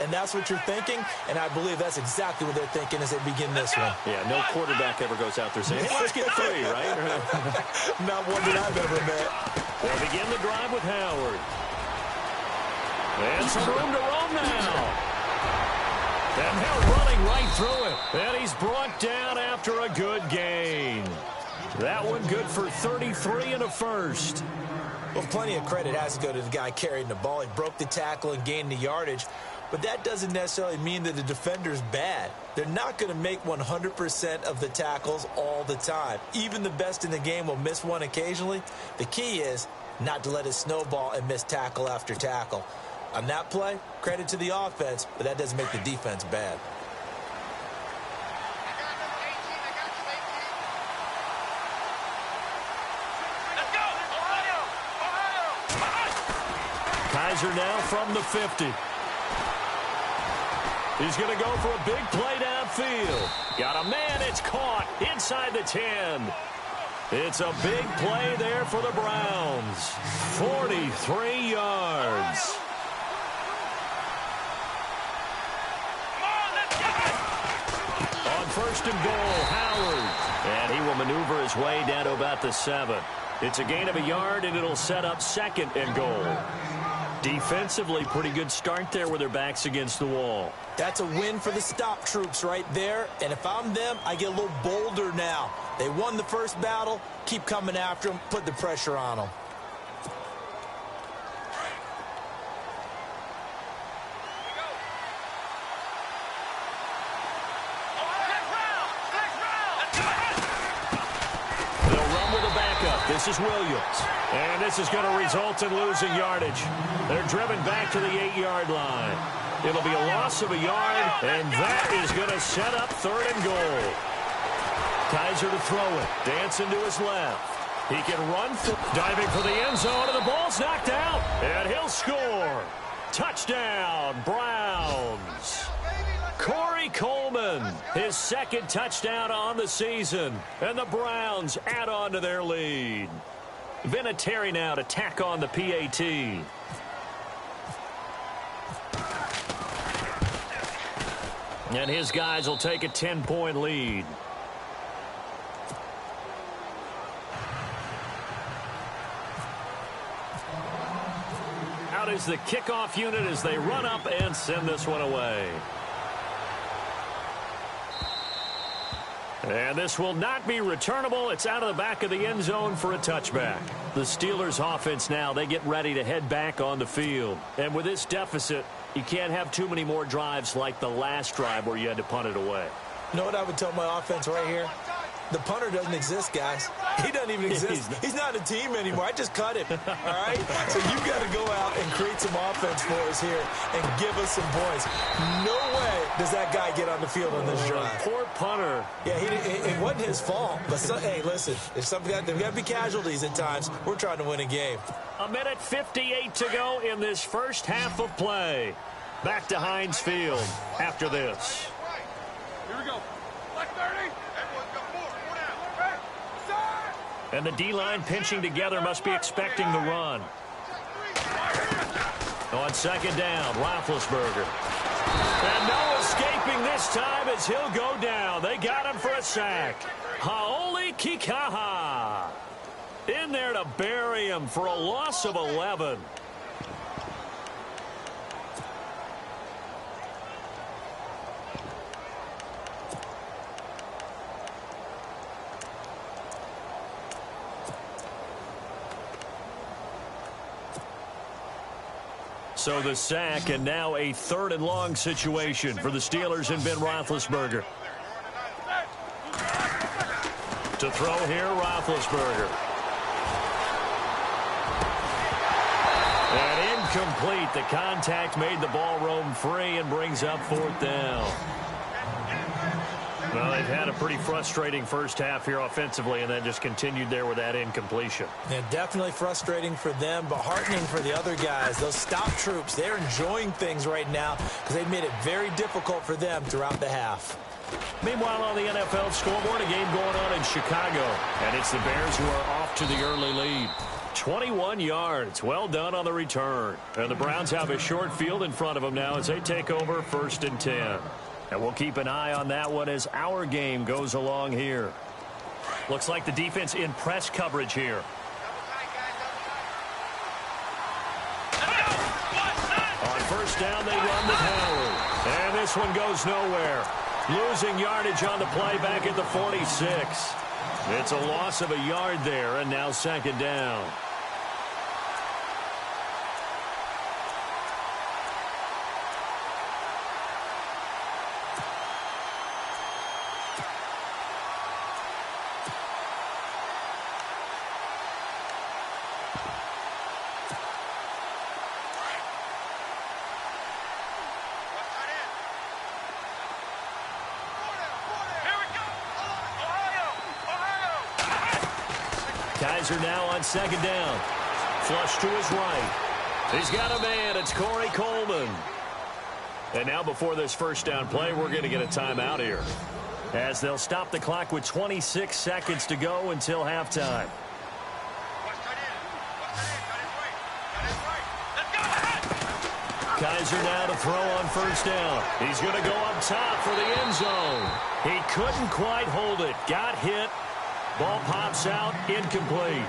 and that's what you're thinking, and I believe that's exactly what they're thinking as they begin this one. Yeah, no quarterback ever goes out there saying, hey, let's get 3, right? Not one that I've ever met. They'll begin the drive with Howard. And some room to roam now. And they're running right through it. And he's brought down after a good gain. That one good for 33 and a first. Well, plenty of credit has to go to the guy carrying the ball. He broke the tackle and gained the yardage. But that doesn't necessarily mean that the defender's bad. They're not going to make 100% of the tackles all the time. Even the best in the game will miss one occasionally. The key is not to let it snowball and miss tackle after tackle. On that play, credit to the offense, but that doesn't make the defense bad. Kaiser now from the 50. He's going to go for a big play downfield. Got a man, it's caught inside the 10. It's a big play there for the Browns. 43 yards. On first and goal, Howard. And he will maneuver his way down to about the 7. It's a gain of a yard, and it'll set up second and goal. Defensively, pretty good start there with their backs against the wall. That's a win for the stop troops right there. And if I'm them, I get a little bolder now. They won the first battle. Keep coming after them. Put the pressure on them. This is Williams. And this is going to result in losing yardage. They're driven back to the 8-yard line. It'll be a loss of a yard, and that is going to set up third and goal. Kaiser to throw it. Dancing to his left. He can run, diving for the end zone, and the ball's knocked out. And he'll score. Touchdown, Browns. Corey Coleman, his second touchdown on the season. And the Browns add on to their lead. Vinatieri now to tack on the PAT. And his guys will take a 10-point lead. Out is the kickoff unit as they run up and send this one away. And this will not be returnable. It's out of the back of the end zone for a touchback. The Steelers offense now, they get ready to head back on the field. And with this deficit, you can't have too many more drives like the last drive where you had to punt it away. You know what I would tell my offense right here? The punter doesn't exist, guys. He doesn't even exist. He's not a team anymore. I just cut him, all right? So you've got to go out and create some offense for us here and give us some points. No way does that guy get on the field on this drive. Poor punter. Yeah, it wasn't his fault. But, hey, listen, there's got to be casualties at times. We're trying to win a game. A minute 58 to go in this first half of play. Back to Heinz Field after this. Here we go. Black 30. And the D-line pinching together must be expecting the run. On second down, Roethlisberger. And no escaping this time as he'll go down. They got him for a sack. Haoli Kikaha in there to bury him for a loss of 11. So the sack, and now a third and long situation for the Steelers and Ben Roethlisberger. To throw here, Roethlisberger. And incomplete. The contact made the ball roam free and brings up fourth down. Well, they've had a pretty frustrating first half here offensively, and then just continued there with that incompletion. Yeah, definitely frustrating for them, but heartening for the other guys. Those stop troops, they're enjoying things right now because they've made it very difficult for them throughout the half. Meanwhile, on the NFL scoreboard, a game going on in Chicago, and it's the Bears who are off to the early lead. 21 yards. Well done on the return. And the Browns have a short field in front of them now as they take over 1st and 10. And we'll keep an eye on that one as our game goes along here. Looks like the defense in press coverage here. On 1st down, they run with Howard. And this one goes nowhere. Losing yardage on the play back at the 46. It's a loss of a yard there, and now 2nd down. Kaiser now on 2nd down. Flush to his right. He's got a man. It's Corey Coleman. And now before this 1st down play, we're going to get a timeout here, as they'll stop the clock with 26 seconds to go until halftime. Kaiser now to throw on 1st down. He's going to go up top for the end zone. He couldn't quite hold it. Got hit. Ball pops out, incomplete.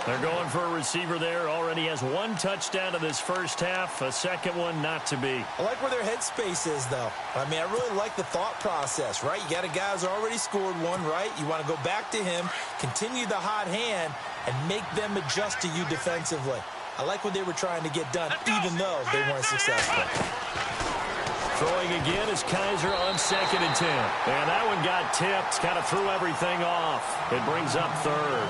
They're going for a receiver there. Already has 1 touchdown in this 1st half. A second one not to be. I like where their headspace is, though. I mean, I really like the thought process, right? You got a guy who's already scored one, right? You want to go back to him, continue the hot hand, and make them adjust to you defensively. I like what they were trying to get done, even though they weren't successful. Throwing again is Kaiser on 2nd and 10. And that one got tipped. Kind of threw everything off. It brings up 3rd.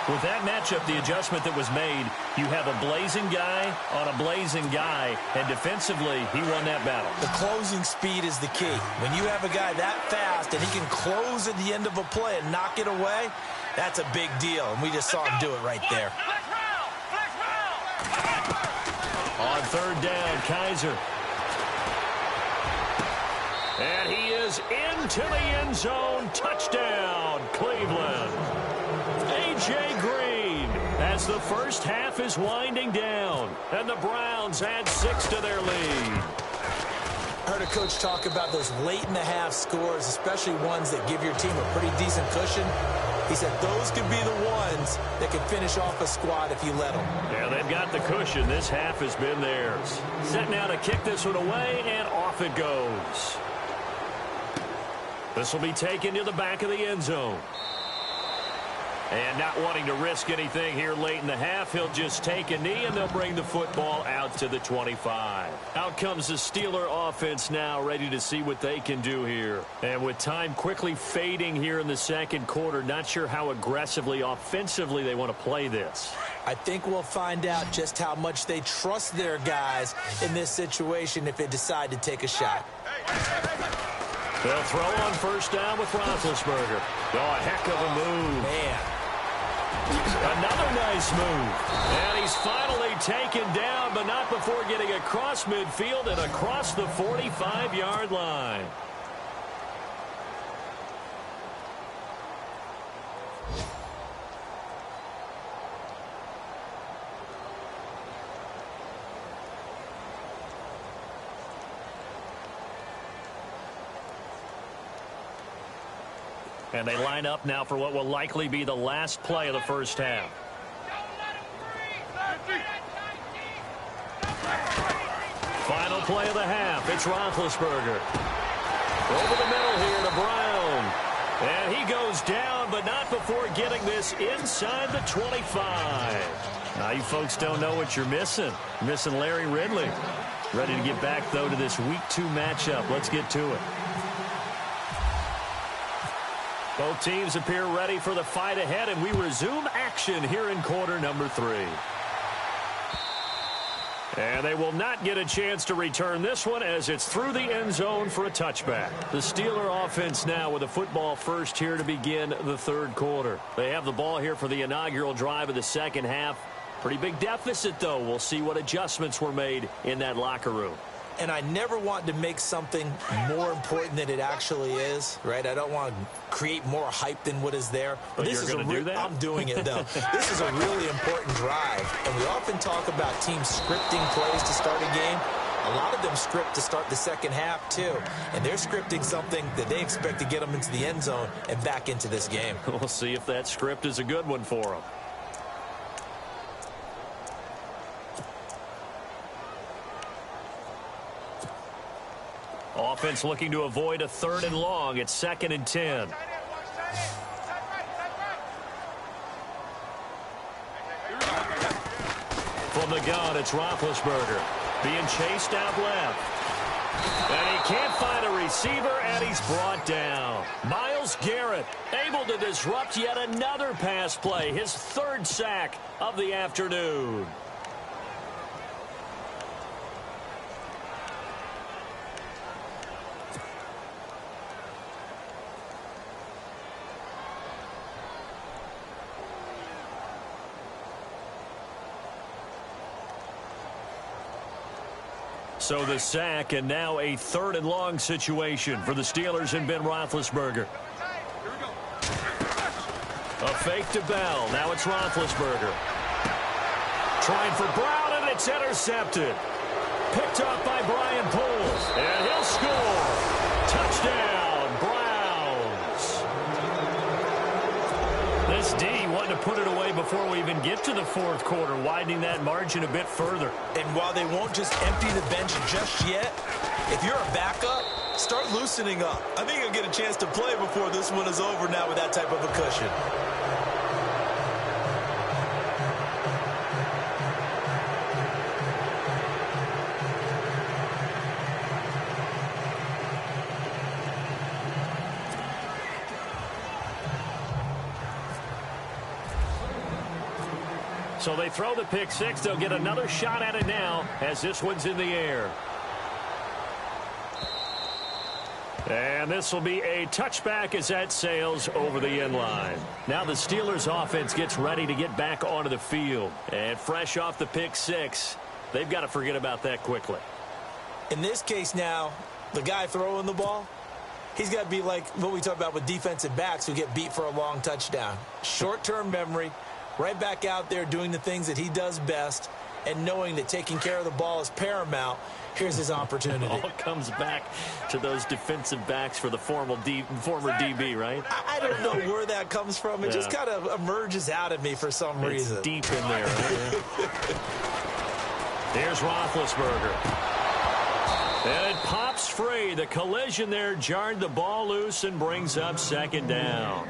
With that matchup, the adjustment that was made, you have a blazing guy on a blazing guy, and defensively, he won that battle. The closing speed is the key. When you have a guy that fast and he can close at the end of a play and knock it away, that's a big deal, and we just saw him do it right there. On 3rd down, Kaiser. And he is into the end zone. Touchdown, Cleveland. A.J. Green, as the 1st half is winding down, and the Browns add 6 to their lead. I heard a coach talk about those late-in-the-half scores, especially ones that give your team a pretty decent cushion. He said those could be the ones that could finish off a squad if you let them. Yeah, they've got the cushion. This half has been theirs. Set now to kick this one away, and off it goes. This will be taken to the back of the end zone. And not wanting to risk anything here late in the half, he'll just take a knee, and they'll bring the football out to the 25. Out comes the Steeler offense now, ready to see what they can do here. And with time quickly fading here in the 2nd quarter, not sure how aggressively, offensively they want to play this. I think we'll find out just how much they trust their guys in this situation if they decide to take a shot. They'll throw on 1st down with Roethlisberger. Oh, a heck of a move. Man. Another nice move. And he's finally taken down, but not before getting across midfield and across the 45-yard line. And they line up now for what will likely be the last play of the 1st half. Final play of the half. It's Roethlisberger. Over the middle here to Brown. And he goes down, but not before getting this inside the 25. Now, you folks don't know what you're missing. You're missing Larry Ridley. Ready to get back, though, to this Week 2 matchup. Let's get to it. Both teams appear ready for the fight ahead, and we resume action here in quarter number 3. And they will not get a chance to return this one as it's through the end zone for a touchback. The Steeler offense now with a football first here to begin the 3rd quarter. They have the ball here for the inaugural drive of the 2nd half. Pretty big deficit, though. We'll see what adjustments were made in that locker room. And I never want to make something more important than it actually is, right? I don't want to create more hype than what is there. But this you're going to do that? I'm doing it, though. This is a really important drive. And we often talk about teams scripting plays to start a game. A lot of them script to start the second half, too. And they're scripting something that they expect to get them into the end zone and back into this game. We'll see if that script is a good one for them. Offense looking to avoid a 3rd and long. It's 2nd and 10. From the gun, it's Roethlisberger. Being chased out left. And he can't find a receiver, and he's brought down. Myles Garrett able to disrupt yet another pass play. His 3rd sack of the afternoon. So the sack, and now a 3rd and long situation for the Steelers and Ben Roethlisberger. A fake to Bell. Now it's Roethlisberger. Trying for Brown, and it's intercepted. Picked up by Brian Poole. And he'll score. Touchdown, Browns. This D wanted to put it away before we even get to the 4th quarter, widening that margin a bit further. And while they won't just empty the bench just yet, if you're a backup, start loosening up. I think you'll get a chance to play before this one is over now with that type of a cushion. So they throw the pick 6. They'll get another shot at it now as this one's in the air. And this will be a touchback as that sails over the end line. Now the Steelers offense gets ready to get back onto the field. And fresh off the pick 6, they've got to forget about that quickly. In this case now, the guy throwing the ball, he's got to be like what we talk about with defensive backs who get beat for a long touchdown. Short-term memory. Right back out there doing the things that he does best and knowing that taking care of the ball is paramount. Here's his opportunity. It all comes back to those defensive backs for the former DB, right? I don't know where that comes from. It just kind of emerges out of me for some reason. It's deep in there. Right? Here's Roethlisberger. And it pops free. The collision there jarred the ball loose and brings up 2nd down.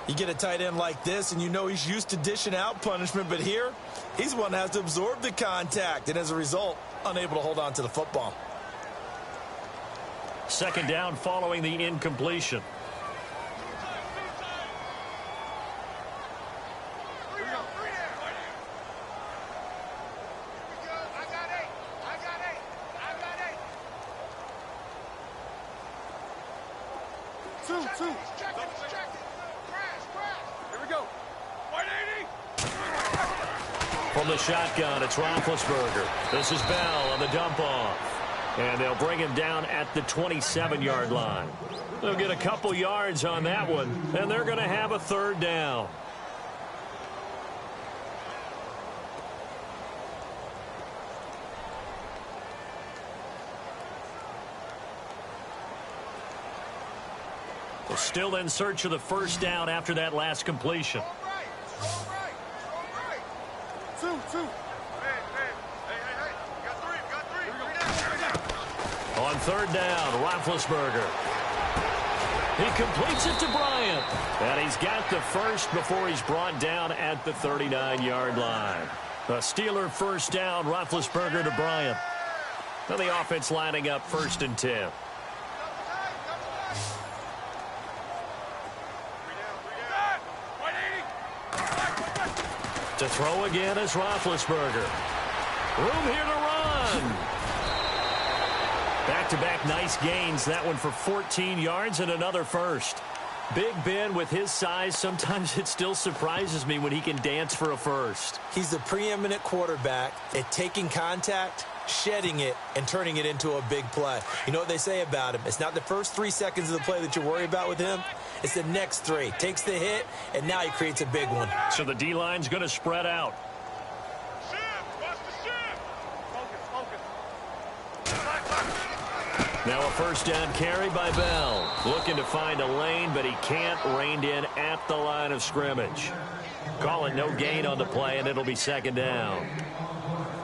You get a tight end like this, and you know he's used to dishing out punishment, but here, he's one that has to absorb the contact, and as a result, unable to hold on to the football. 2nd down following the incompletion. Two. From the shotgun, it's Roethlisberger. This is Bell on the dump-off. And they'll bring him down at the 27-yard line. They'll get a couple yards on that one, and they're going to have a 3rd down. Well, still in search of the 1st down after that last completion. Two. On 3rd down, Roethlisberger. He completes it to Bryant. And he's got the 1st before he's brought down at the 39-yard line. A Steeler 1st down, Roethlisberger to Bryant. Now the offense lining up 1st and 10. To throw again is Roethlisberger. Room here to run. Back-to-back nice gains. That one for 14 yards and another 1st. Big Ben, with his size, sometimes it still surprises me when he can dance for a first. He's the preeminent quarterback at taking contact, shedding it, and turning it into a big play. You know what they say about him? It's not the first 3 seconds of the play that you worry about with him. It's the next 3. Takes the hit, and now he creates a big one. So the D-line's going to spread out. Now a first down carry by Bell. Looking to find a lane, but he can't. Reined in at the line of scrimmage. Call it no gain on the play, and it'll be second down.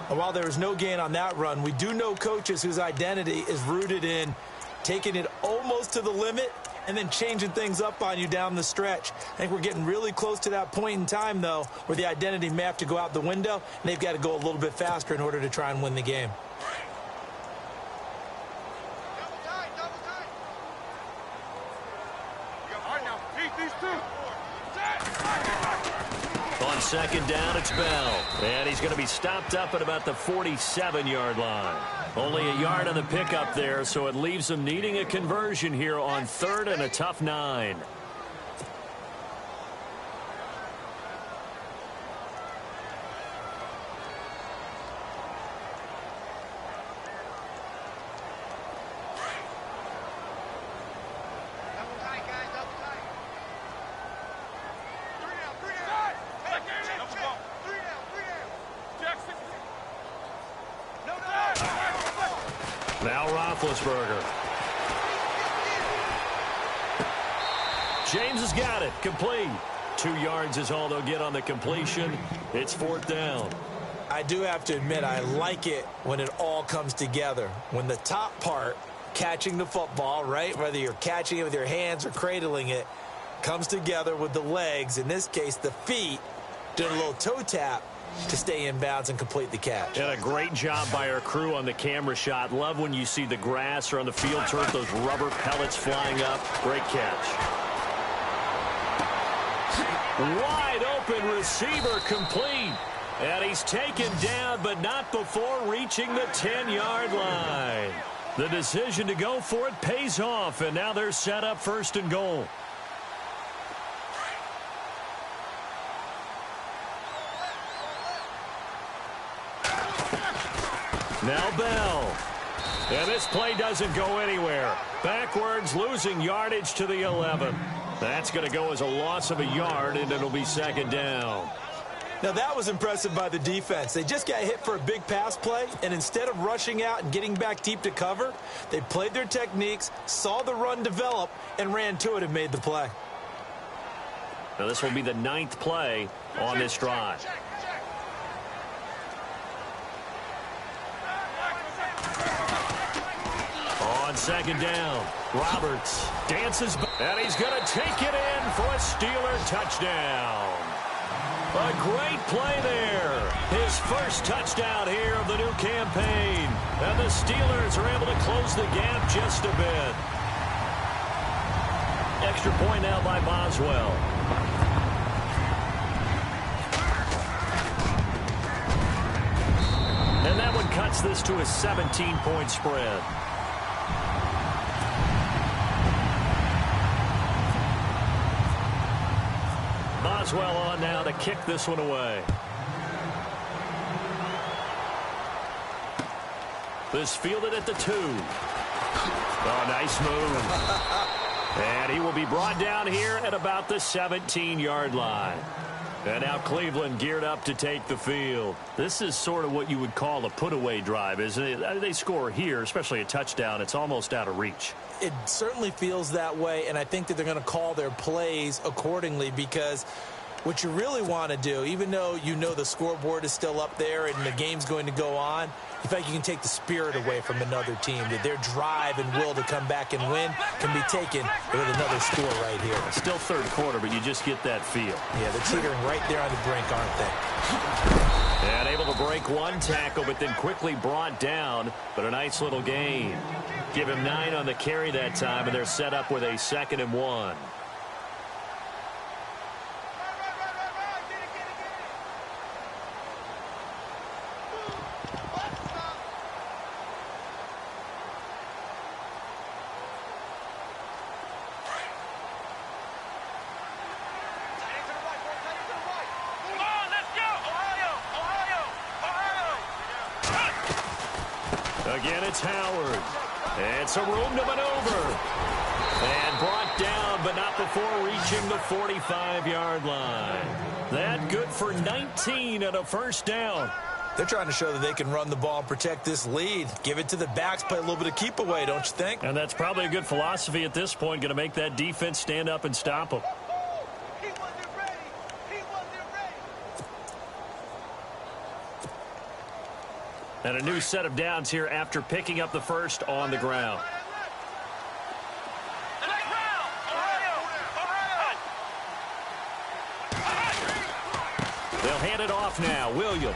And while there was no gain on that run, we do know coaches whose identity is rooted in taking it almost to the limit and then changing things up on you down the stretch. I think we're getting really close to that point in time, though, where the identity may have to go out the window, and they've got to go a little bit faster in order to try and win the game. On second down, it's Bell. And he's going to be stopped up at about the 47-yard line. Only a yard on the pickup there, so it leaves them needing a conversion here on third and a tough 9. Now Roethlisberger. James has got it. Complete. 2 yards is all they'll get on the completion. It's fourth down. I do have to admit, I like it when it all comes together. When the top part, catching the football, right, whether you're catching it with your hands or cradling it, comes together with the legs, in this case the feet, doing a little toe tap to stay in bounds and complete the catch. And a great job by our crew on the camera shot. Love when you see the grass or on the field turf, those rubber pellets flying up. Great catch. Wide open receiver, complete. And he's taken down, but not before reaching the 10-yard line. The decision to go for it pays off, and now they're set up first and goal. Now Bell. And this play doesn't go anywhere. Backwards, losing yardage to the 11. That's going to go as a loss of a yard, and it'll be second down. Now that was impressive by the defense. They just got hit for a big pass play, and instead of rushing out and getting back deep to cover, they played their techniques, saw the run develop, and ran to it and made the play. Now this will be the 9th play on this drive. On second down, Roberts dances, and he's going to take it in for a Steeler touchdown. A great play there. His first touchdown here of the new campaign. And the Steelers are able to close the gap just a bit. Extra point now by Boswell. And that one cuts this to a 17-point spread. Boswell on now to kick this one away. This fielded at the 2. Oh, nice move. And he will be brought down here at about the 17-yard line. And now Cleveland geared up to take the field. This is sort of what you would call a put-away drive, isn't it? They score here, especially a touchdown. It's almost out of reach. It certainly feels that way, and I think that they're going to call their plays accordingly, because what you really want to do, even though you know the scoreboard is still up there and the game's going to go on, you feel like you can take the spirit away from another team, that their drive and will to come back and win can be taken with another score right here. Still third quarter, but you just get that feel. Yeah, they're teetering right there on the brink, aren't they? And able to break one tackle, but then quickly brought down, but a nice little gain. Give him 9 on the carry that time, and they're set up with a 2nd and 1. Again, it's Howard. And some room to maneuver. And brought down, but not before reaching the 45-yard line. That good for 19 and a first down. They're trying to show that they can run the ball and protect this lead. Give it to the backs, play a little bit of keep away, don't you think? And that's probably a good philosophy at this point, going to make that defense stand up and stop them. He wasn't ready. He wasn't ready. And a new set of downs here after picking up the first on the ground. They'll hand it off now. Williams.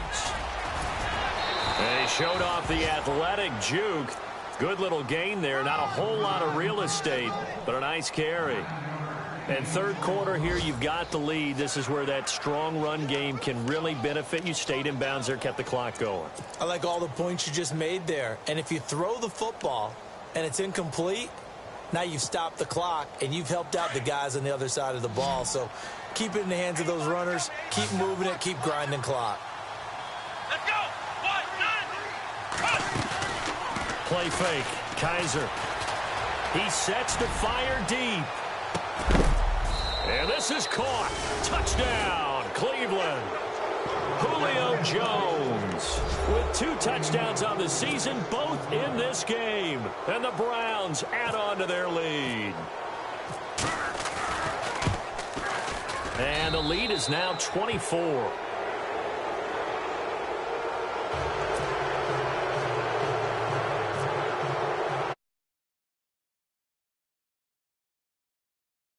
They showed off the athletic juke. Good little gain there. Not a whole lot of real estate, but a nice carry. And third quarter here, you've got the lead. This is where that strong run game can really benefit you. Stayed in bounds there, kept the clock going. I like all the points you just made there. And if you throw the football and it's incomplete, now you've stopped the clock and you've helped out the guys on the other side of the ball. So keep it in the hands of those runners. Keep moving it. Keep grinding clock. Let's go. 1, 9, Play fake. Kaiser. He sets to fire deep. And this is caught. Touchdown, Cleveland. Julio Jones with 2 touchdowns on the season, both in this game. And the Browns add on to their lead. And the lead is now 24.